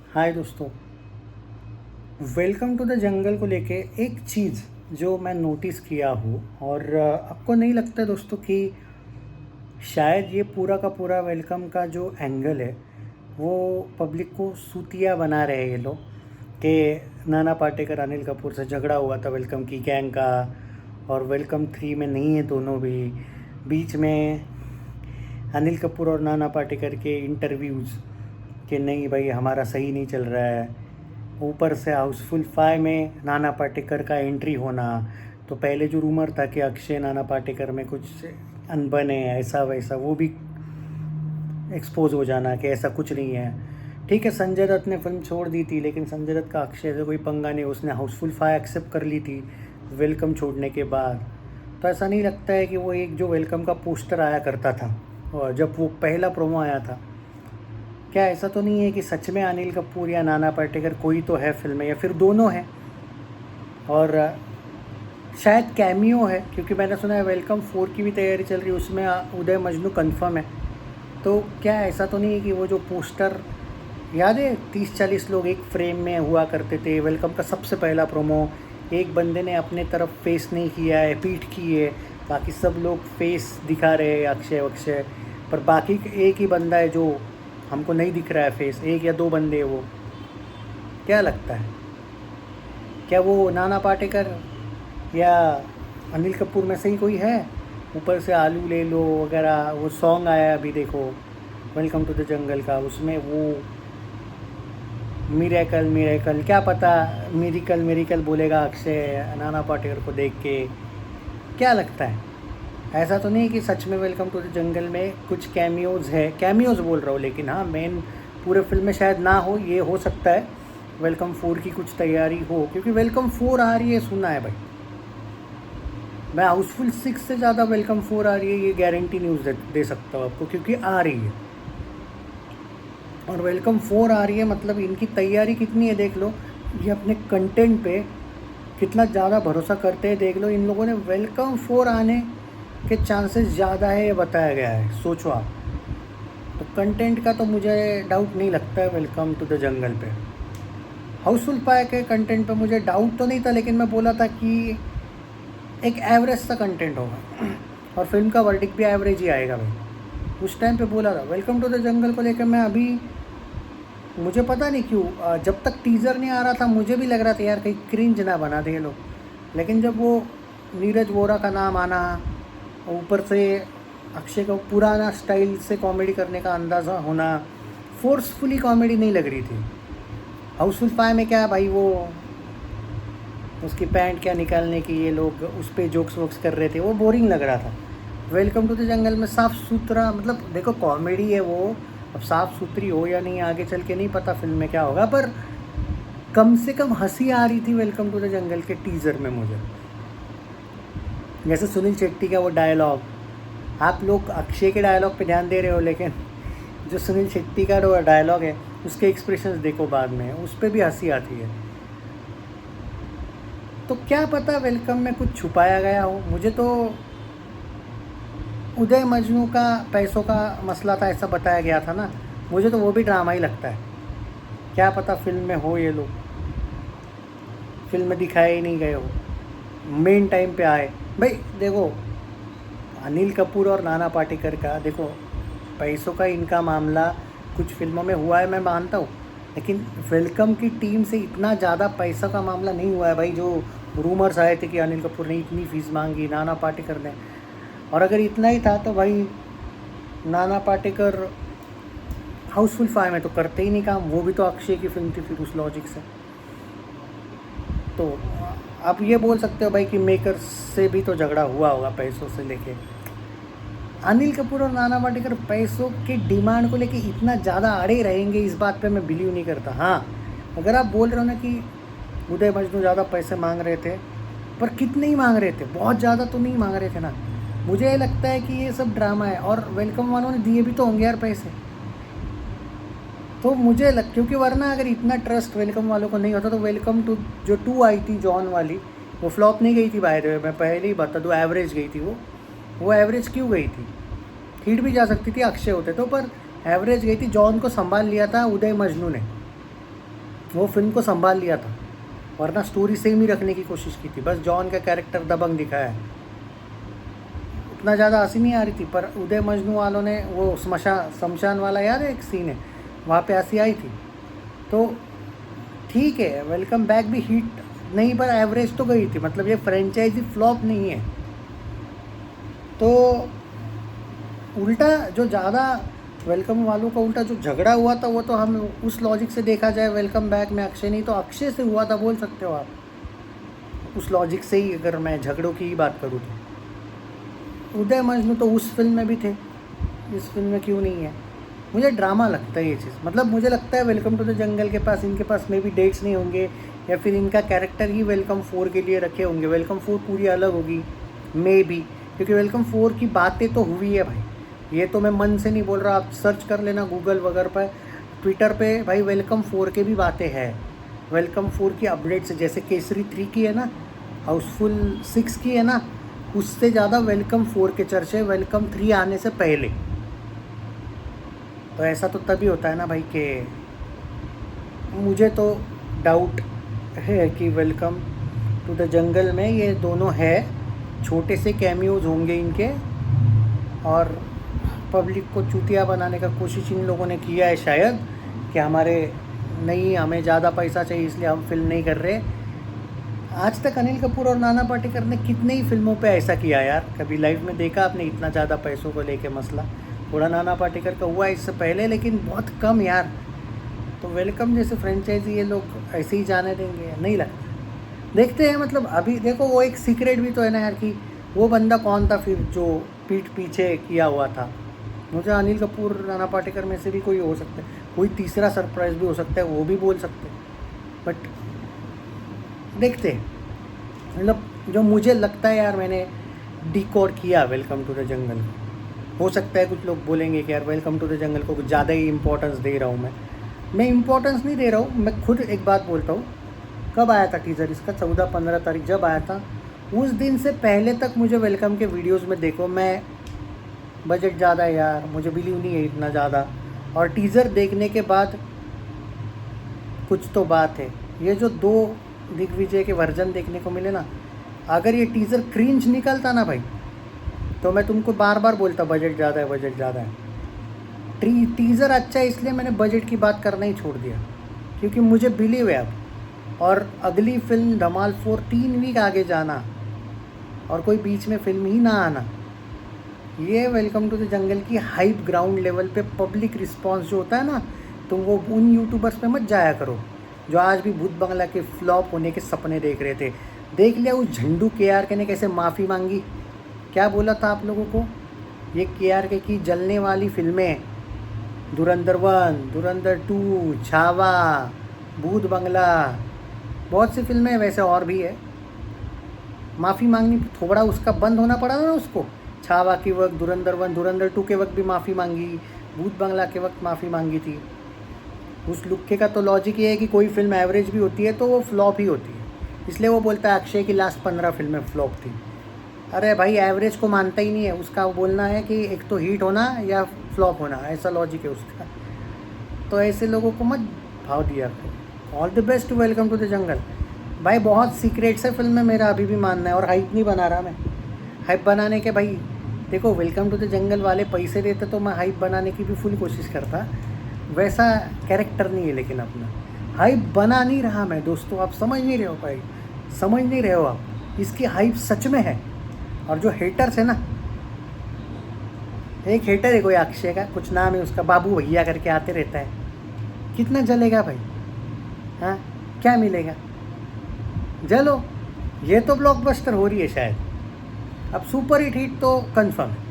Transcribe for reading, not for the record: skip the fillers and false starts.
हाय दोस्तों, welcome to the जंगल को लेके एक चीज़ जो मैं नोटिस किया हूँ और आपको नहीं लगता दोस्तों कि शायद ये पूरा का पूरा वेलकम का जो एंगल है वो पब्लिक को सूतिया बना रहे हैं ये लोग कि नाना पाटेकर अनिल कपूर से झगड़ा हुआ था वेलकम की गैंग का और वेलकम 3 में नहीं है दोनों भी। बीच में अनिल कपूर और नाना पाटेकर के इंटरव्यूज़ कि नहीं भाई हमारा सही नहीं चल रहा है। ऊपर से हाउसफुल 5 में नाना पाटेकर का एंट्री होना, तो पहले जो रूमर था कि अक्षय नाना पाटेकर में कुछ अनबन है ऐसा वैसा, वो भी एक्सपोज हो जाना कि ऐसा कुछ नहीं है। ठीक है, संजय दत्त ने फिल्म छोड़ दी थी लेकिन संजय दत्त का अक्षय से कोई पंगा नहीं, उसने हाउसफुल 5 एक्सेप्ट कर ली थी वेलकम छोड़ने के बाद। तो ऐसा नहीं लगता है कि वो एक जो वेलकम का पोस्टर आया करता था और जब वो पहला प्रोमो आया था, क्या ऐसा तो नहीं है कि सच में अनिल कपूर या नाना पाटेकर कोई तो है फिल्म में या फिर दोनों हैं? और शायद कैमियो है, क्योंकि मैंने सुना है वेलकम 4 की भी तैयारी चल रही है, उसमें उदय मजनू कंफर्म है। तो क्या ऐसा तो नहीं है कि वो जो पोस्टर याद है 30-40 लोग एक फ्रेम में हुआ करते थे, वेलकम का सबसे पहला प्रोमो, एक बंदे ने अपने तरफ फेस नहीं किया है, पीठ की है, बाकी सब लोग फेस दिखा रहे हैं अक्षय अक्षय, पर बाकी एक ही बंदा है जो हमको नहीं दिख रहा है फेस, एक या दो बंदे वो। क्या लगता है, क्या वो नाना पाटेकर या अनिल कपूर में से ही कोई है? ऊपर से आलू ले लो वगैरह, वो सॉन्ग आया अभी देखो वेलकम टू द जंगल का, उसमें वो मिरेकल मिरेकल, क्या पता मिरिकल मिरिकल बोलेगा अक्षय नाना पाटेकर को देख के। क्या लगता है, ऐसा तो नहीं कि सच में वेलकम टू द जंगल में कुछ कैमियोज़ है? कैमियोज़ बोल रहा हूँ, लेकिन हाँ मेन पूरे फिल्म में शायद ना हो, ये हो सकता है वेलकम 4 की कुछ तैयारी हो, क्योंकि वेलकम 4 आ रही है सुना है भाई। मैं हाउसफुल 6 से ज़्यादा वेलकम 4 आ रही है ये गारंटी न्यूज़ दे सकता हूँ आपको, क्योंकि आ रही है और वेलकम 4 आ रही है मतलब इनकी तैयारी कितनी है देख लो, ये अपने कंटेंट पे कितना ज़्यादा भरोसा करते हैं देख लो। इन लोगों ने वेलकम 4 आने के चांसेस ज़्यादा है ये बताया गया है, सोचो आप। तो कंटेंट का तो मुझे डाउट नहीं लगता है वेलकम टू द जंगल पे। हाउसफुल 5 के कंटेंट पे मुझे डाउट तो नहीं था, लेकिन मैं बोला था कि एक एवरेज सा कंटेंट होगा और फिल्म का वर्डिक्ट भी एवरेज ही आएगा भाई, उस टाइम पे बोला था। वेलकम टू द जंगल को लेकर मैं अभी, मुझे पता नहीं क्यों जब तक टीज़र नहीं आ रहा था मुझे भी लग रहा था यार कहीं क्रिंज ना बना दे लोग, लेकिन जब वो नीरज वोरा का नाम आना, ऊपर से अक्षय को पुराना स्टाइल से कॉमेडी करने का अंदाज़ा होना, फोर्सफुली कॉमेडी नहीं लग रही थी। हाउसफुल 5 में क्या भाई, वो उसकी पैंट क्या निकालने की ये लोग उस पर जोक्स वोक्स कर रहे थे, वो बोरिंग लग रहा था। वेलकम टू द जंगल में साफ़ सुथरा, मतलब देखो कॉमेडी है वो, अब साफ़ सुथरी हो या नहीं आगे चल के नहीं पता फिल्म में क्या होगा, पर कम से कम हंसी आ रही थी वेलकम टू द जंगल के टीज़र में मुझे। जैसे सुनील शेट्टी का वो डायलॉग, आप लोग अक्षय के डायलॉग पे ध्यान दे रहे हो, लेकिन जो सुनील शेट्टी का जो डायलॉग है उसके एक्सप्रेशंस देखो बाद में, उस पर भी हंसी आती है। तो क्या पता वेलकम में कुछ छुपाया गया हो। मुझे तो उदय मजनू का पैसों का मसला था ऐसा बताया गया था ना, मुझे तो वो भी ड्रामा ही लगता है। क्या पता फिल्म में हो, ये लोग फिल्म में दिखाए ही नहीं गए हो, मेन टाइम पे आए भाई। देखो अनिल कपूर और नाना पाटेकर का, देखो पैसों का इनका मामला कुछ फिल्मों में हुआ है मैं मानता हूँ, लेकिन वेलकम की टीम से इतना ज़्यादा पैसा का मामला नहीं हुआ है भाई। जो रूमर्स आए थे कि अनिल कपूर ने इतनी फ़ीस मांगी, नाना पाटेकर ने, और अगर इतना ही था तो भाई नाना पाटेकर हाउसफुल 5 में तो करते ही नहीं काम, वो भी तो अक्षय की फिल्म थी फिर उस लॉजिक से। तो आप ये बोल सकते हो भाई कि मेकर्स से भी तो झगड़ा हुआ होगा पैसों से लेके। अनिल कपूर और नाना पाटेकर पैसों की डिमांड को लेके इतना ज़्यादा अड़े रहेंगे, इस बात पे मैं बिलीव नहीं करता। हाँ, अगर आप बोल रहे हो ना कि उदय मजनू ज़्यादा पैसे मांग रहे थे, पर कितने ही मांग रहे थे, बहुत ज़्यादा तो नहीं मांग रहे थे ना। मुझे लगता है कि ये सब ड्रामा है, और वेलकम वालों ने दिए भी तो होंगे यार पैसे। तो मुझे क्योंकि वरना अगर इतना ट्रस्ट वेलकम वालों को नहीं होता तो वेलकम टू जो 2 आई थी जॉन वाली, वो फ्लॉप नहीं गई थी बाय द वे, मैं पहले ही बता दूँ, एवरेज गई थी वो एवरेज क्यों गई थी? हिट भी जा सकती थी अक्षय होते तो, पर एवरेज गई थी। जॉन को संभाल लिया था उदय मजनू ने, वो फिल्म को संभाल लिया था, वरना स्टोरी सेम ही रखने की कोशिश की थी, बस जॉन का कैरेक्टर दबंग दिखाया है। उतना ज़्यादा हंसी नहीं आ रही थी, पर उदय मजनू वालों ने वो शमशान वाला याद है एक सीन है, वहाँ पे हंसी आई थी। तो ठीक है, वेलकम बैक भी हिट नहीं पर एवरेज तो गई थी, मतलब ये फ्रेंचाइजी फ्लॉप नहीं है। तो उल्टा जो ज़्यादा वेलकम वालों का उल्टा जो झगड़ा हुआ था, वो तो हम उस लॉजिक से देखा जाए, वेलकम बैक में अक्षय नहीं तो अक्षय से हुआ था, बोल सकते हो आप उस लॉजिक से ही, अगर मैं झगड़ों की ही बात करूँ तो। उदय मजनू तो उस फिल्म में भी थे, इस फिल्म में क्यों नहीं है? मुझे ड्रामा लगता है ये चीज़, मतलब मुझे लगता है वेलकम टू द जंगल के पास, इनके पास मे भी डेट्स नहीं होंगे, या फिर इनका कैरेक्टर ही वेलकम 4 के लिए रखे होंगे। वेलकम 4 पूरी अलग होगी मे बी, क्योंकि वेलकम 4 की बातें तो हुई है भाई, ये तो मैं मन से नहीं बोल रहा, आप सर्च कर लेना गूगल वगैरह पर, ट्विटर पे भाई, वेलकम 4 के भी बातें हैं। वेलकम 4 की अपडेट्स, जैसे केसरी 3 की है ना, हाउसफुल 6 की है ना, उससे ज़्यादा वेलकम 4 के चर्चे वेलकम 3 आने से पहले। तो ऐसा तो तभी होता है ना भाई, कि मुझे तो डाउट है कि वेलकम टू द जंगल में ये दोनों है, छोटे से कैमियोज होंगे इनके, और पब्लिक को चूतिया बनाने का कोशिश इन लोगों ने किया है शायद, कि हमें ज़्यादा पैसा चाहिए इसलिए हम फिल्म नहीं कर रहे। आज तक अनिल कपूर और नाना पाटेकर ने कितने ही फिल्मों पे ऐसा किया यार, कभी लाइफ में देखा आपने इतना ज़्यादा पैसों को लेके मसला? थोड़ा नाना पाटेकर का हुआ इससे पहले, लेकिन बहुत कम यार। तो वेलकम जैसे फ्रेंचाइजी ये लोग ऐसे ही जाने देंगे? नहीं लगता। देखते हैं, मतलब अभी देखो, वो एक सीक्रेट भी तो है ना यार, कि वो बंदा कौन था फिर जो पीठ पीछे किया हुआ था। मुझे अनिल कपूर नाना पाटेकर में से भी कोई हो सकता है, कोई तीसरा सरप्राइज भी हो सकता है, वो भी बोल सकते हैं, बट देखते हैं। मतलब जो मुझे लगता है यार, मैंने डिकोड किया वेलकम टू द जंगल। हो सकता है कुछ लोग बोलेंगे कि यार वेलकम टू द जंगल को कुछ ज़्यादा ही इंपॉर्टेंस दे रहा हूँ मैं इंपॉर्टेंस नहीं दे रहा हूँ। मैं खुद एक बात बोलता हूँ, कब आया था टीज़र इसका? 14-15 तारीख जब आया था, उस दिन से पहले तक मुझे वेलकम के वीडियोस में देखो, मैं बजट ज़्यादा है यार, मुझे बिलीव नहीं है इतना ज़्यादा, और टीज़र देखने के बाद कुछ तो बात है। ये जो 2 दिग्विजय के वर्जन देखने को मिले ना, अगर ये टीज़र क्रिंज निकलता ना भाई, तो मैं तुमको बार बार बोलता बजट ज़्यादा है, बजट ज़्यादा है। टीज़र अच्छा है, इसलिए मैंने बजट की बात करना ही छोड़ दिया, क्योंकि मुझे बिलीव है अब। और अगली फिल्म धमाल 4 3 वीक आगे जाना, और कोई बीच में फिल्म ही ना आना। ये वेलकम टू द जंगल की हाइप ग्राउंड लेवल पे पब्लिक रिस्पांस जो होता है ना, तुम वो उन यूट्यूबर्स पे मत जाया करो जो आज भी भूत बंगला के फ्लॉप होने के सपने देख रहे थे। देख लिया उस झंडू KRK ने कैसे माफ़ी मांगी, क्या बोला था आप लोगों को? ये KRK की जलने वाली फिल्में, धुरंधर 1, धुरंधर 2, छावा, भूत बंगला, बहुत सी फिल्में वैसे और भी है, माफ़ी मांगनी थोड़ा उसका बंद होना पड़ा ना उसको। छावा के वक्त, धुरंधर 1, धुरंधर 2 के वक्त भी माफ़ी मांगी, भूत बंगला के वक्त माफ़ी मांगी थी। उस लुक्के का तो लॉजिक ये है कि कोई फिल्म एवरेज भी होती है तो वो फ्लॉप ही होती है, इसलिए वो बोलता है अक्षय की लास्ट 15 फिल्में फ्लॉप थी। अरे भाई, एवरेज को मानता ही नहीं है, उसका बोलना है कि एक तो हिट होना या फ्लॉप होना, ऐसा लॉजिक है उसका। तो ऐसे लोगों को मत भाव दिया करो। All the best to welcome to the jungle. भाई बहुत सीक्रेट्स है फिल्म में, मेरा अभी भी मानना है, और हाइप नहीं बना रहा मैं। हाइप बनाने के भाई देखो, वेलकम टू द जंगल वाले पैसे देते तो मैं हाइप बनाने की भी फुल कोशिश करता, वैसा कैरेक्टर नहीं है। लेकिन अपना हाइप बना नहीं रहा मैं दोस्तों, आप समझ नहीं रहे हो भाई, समझ नहीं रहे हो आप, इसकी हाइप सच में है। और जो हेटर्स है ना, एक हेटर है कोई अक्षय का, कुछ नाम है उसका, बाबू भैया करके आते रहता है, कितना जलेगा भाई? हाँ, क्या मिलेगा? जलो, ये तो ब्लॉकबस्टर हो रही है शायद, अब सुपर हिट तो कंफर्म है।